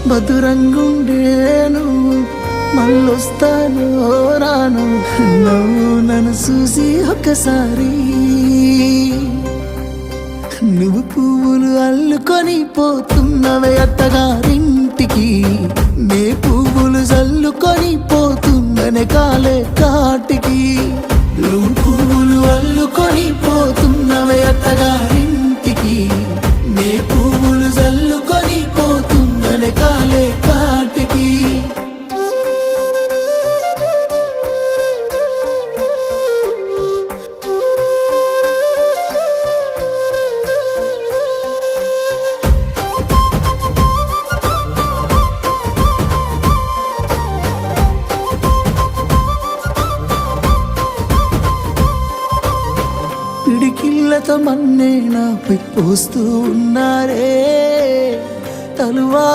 మధురంగుండేను మళ్ళొస్తానో రాను నువ్వు నన్ను చూసి ఒకసారి నువ్వు పువ్వులు అల్లుకొని పోతున్నవే అత్తగారింటికి నే పువ్వులు జల్లుకొని పోతున్ననే కాలే కాటికి నువ్వు పువ్వులు అల్లుకొని పోతున్నవే అత్తగారింటికి నే పువ్వులు జల్లుకొని పోతున్ననే కాలే కాటికి పిడికిళ్ళతో మన్నే నాపై పోస్తూ ఉన్నారే తలువా